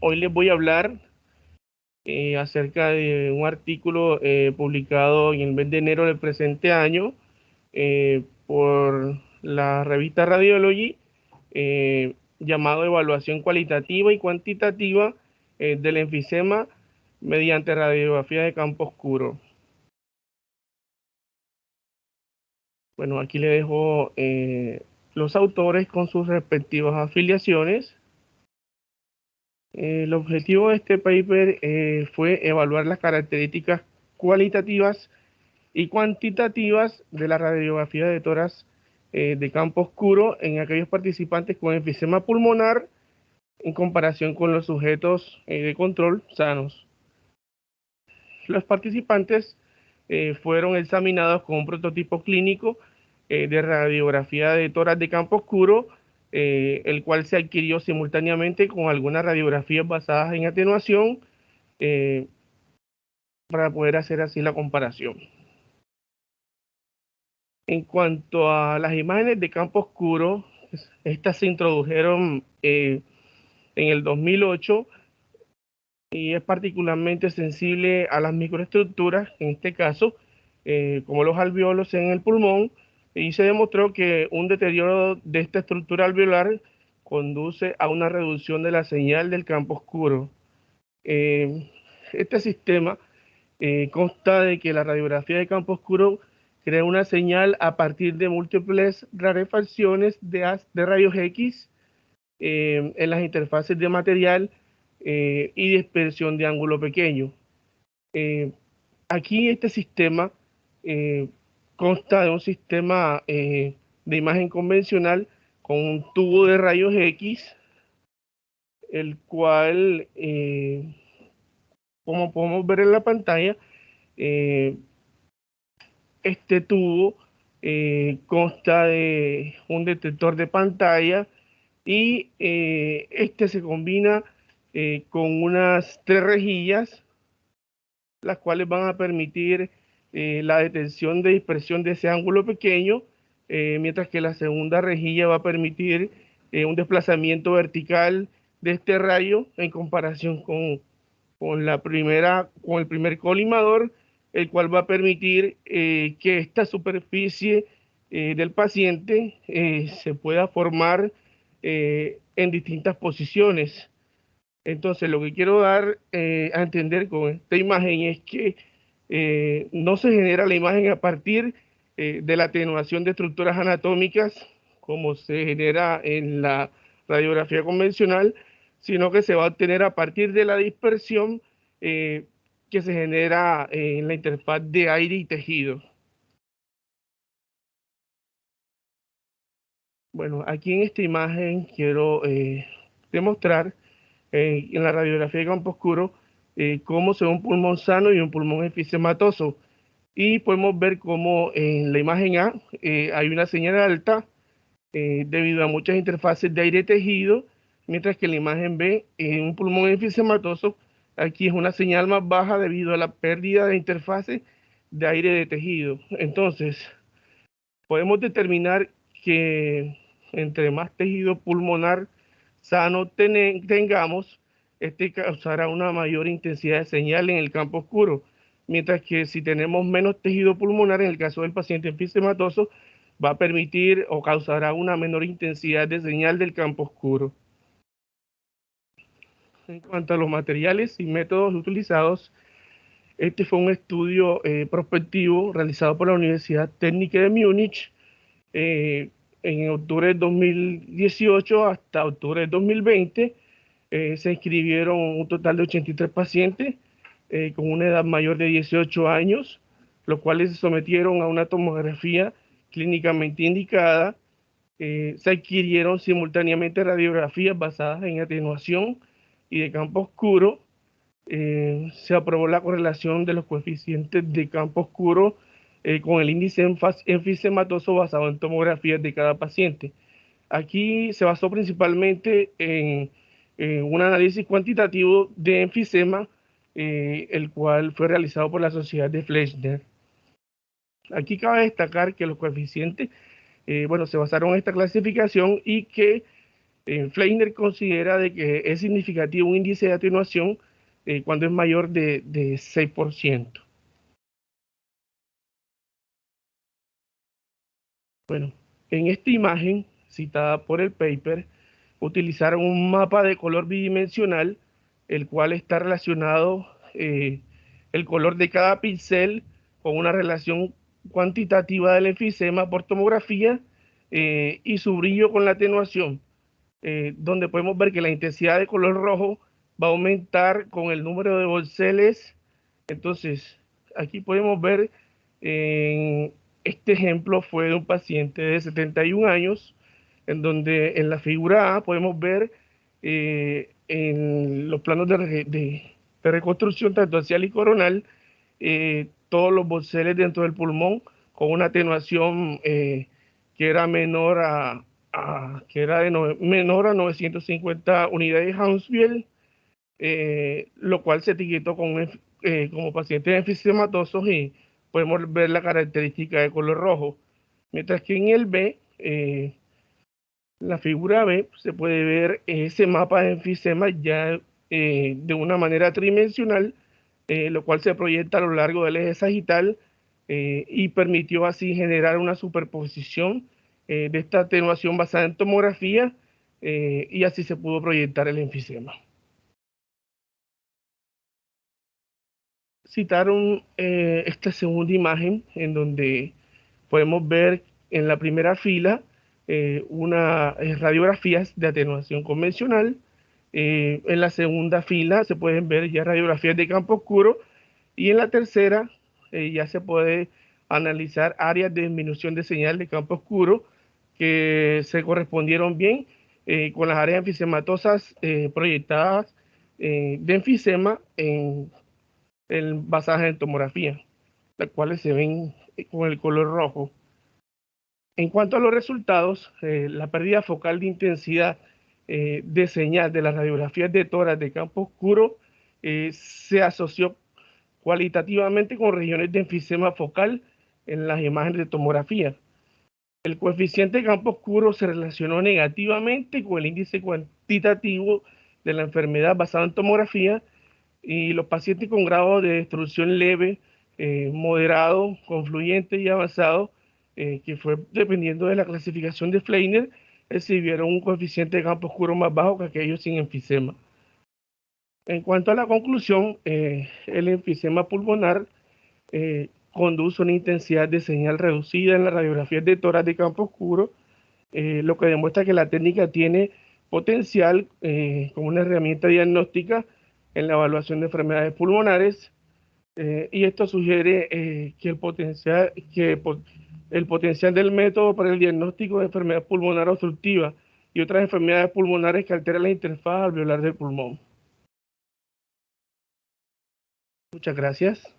Hoy les voy a hablar acerca de un artículo publicado en el mes de enero del presente año por la revista Radiology, llamado Evaluación Cualitativa y Cuantitativa del enfisema mediante radiografía de campo oscuro. Bueno, aquí le dejo los autores con sus respectivas afiliaciones. El objetivo de este paper fue evaluar las características cualitativas y cuantitativas de la radiografía de tórax de campo oscuro en aquellos participantes con enfisema pulmonar en comparación con los sujetos de control sanos. Los participantes fueron examinados con un prototipo clínico de radiografía de tórax de campo oscuro, el cual se adquirió simultáneamente con algunas radiografías basadas en atenuación eh, para poder hacer así la comparación. En cuanto a las imágenes de campo oscuro, estas se introdujeron en el 2008 y es particularmente sensible a las microestructuras, en este caso, como los alveolos en el pulmón, y se demostró que un deterioro de esta estructura alveolar conduce a una reducción de la señal del campo oscuro. Este sistema consta de que la radiografía de campo oscuro crea una señal a partir de múltiples rarefacciones de rayos X en las interfaces de material y dispersión de ángulo pequeño. Eh, Aquí este sistema eh, consta de un sistema de imagen convencional con un tubo de rayos X, el cual, como podemos ver en la pantalla, eh, este tubo consta de un detector de pantalla y este se combina con unas tres rejillas, las cuales van a permitir la detección de dispersión de ese ángulo pequeño, mientras que la segunda rejilla va a permitir un desplazamiento vertical de este rayo en comparación con el primer colimador, el cual va a permitir que esta superficie del paciente se pueda formar en distintas posiciones. Entonces, lo que quiero dar a entender con esta imagen es que no se genera la imagen a partir de la atenuación de estructuras anatómicas, como se genera en la radiografía convencional, sino que se va a obtener a partir de la dispersión eh, que se genera en la interfaz de aire y tejido. Bueno, aquí en esta imagen quiero demostrar en la radiografía de campo oscuro cómo se ve un pulmón sano y un pulmón enfisematoso. Y podemos ver cómo en la imagen A hay una señal alta debido a muchas interfaces de aire-tejido, mientras que en la imagen B, en un pulmón enfisematoso, aquí es una señal más baja debido a la pérdida de interfaces de aire de tejido. Entonces, podemos determinar que entre más tejido pulmonar sano tengamos, este causará una mayor intensidad de señal en el campo oscuro, mientras que si tenemos menos tejido pulmonar, en el caso del paciente enfisematoso, va a permitir o causará una menor intensidad de señal del campo oscuro. En cuanto a los materiales y métodos utilizados, este fue un estudio prospectivo realizado por la Universidad Técnica de Múnich en octubre de 2018 hasta octubre de 2020. Se inscribieron un total de 83 pacientes con una edad mayor de 18 años, los cuales se sometieron a una tomografía clínicamente indicada. Se adquirieron simultáneamente radiografías basadas en atenuación y de campo oscuro. Se aprobó la correlación de los coeficientes de campo oscuro con el índice enfisematoso basado en tomografías de cada paciente. Aquí se basó principalmente en un análisis cuantitativo de enfisema, el cual fue realizado por la Sociedad de Fleischner. Aquí cabe destacar que los coeficientes, bueno, se basaron en esta clasificación y que Fleisner considera de que es significativo un índice de atenuación cuando es mayor de 6%. Bueno, en esta imagen citada por el paper, utilizaron un mapa de color bidimensional, el cual está relacionado el color de cada pincel con una relación cuantitativa del enfisema por tomografía y su brillo con la atenuación, donde podemos ver que la intensidad de color rojo va a aumentar con el número de borceles. Entonces, aquí podemos ver, en este ejemplo fue de un paciente de 71 años, en donde en la figura A podemos ver en los planos de reconstrucción tanto axial y coronal, todos los borceles dentro del pulmón con una atenuación que era menor menor a 950 unidades de Hounsfield, lo cual se etiquetó como pacientes enfisematosos y podemos ver la característica de color rojo. Mientras que en el B, la figura B, se puede ver ese mapa de enfisema ya de una manera tridimensional, lo cual se proyecta a lo largo del eje sagital y permitió así generar una superposición de esta atenuación basada en tomografía y así se pudo proyectar el enfisema. Citaron esta segunda imagen en donde podemos ver en la primera fila una radiografías de atenuación convencional. En la segunda fila se pueden ver ya radiografías de campo oscuro y en la tercera ya se puede analizar áreas de disminución de señal de campo oscuro que se correspondieron bien con las áreas enfisematosas proyectadas de enfisema basadas en tomografía, las cuales se ven con el color rojo. En cuanto a los resultados, la pérdida focal de intensidad de señal de las radiografías de tórax de campo oscuro se asoció cualitativamente con regiones de enfisema focal en las imágenes de tomografía. El coeficiente de campo oscuro se relacionó negativamente con el índice cuantitativo de la enfermedad basado en tomografía y los pacientes con grado de destrucción leve, moderado, confluyente y avanzado, que fue dependiendo de la clasificación de Fleisner, exhibieron un coeficiente de campo oscuro más bajo que aquellos sin enfisema. En cuanto a la conclusión, el enfisema pulmonar conduce a una intensidad de señal reducida en las radiografías de tórax de campo oscuro, lo que demuestra que la técnica tiene potencial como una herramienta diagnóstica en la evaluación de enfermedades pulmonares, y esto sugiere el potencial del método para el diagnóstico de enfermedad pulmonar obstructiva y otras enfermedades pulmonares que alteran la interfaz alveolar del pulmón. Muchas gracias.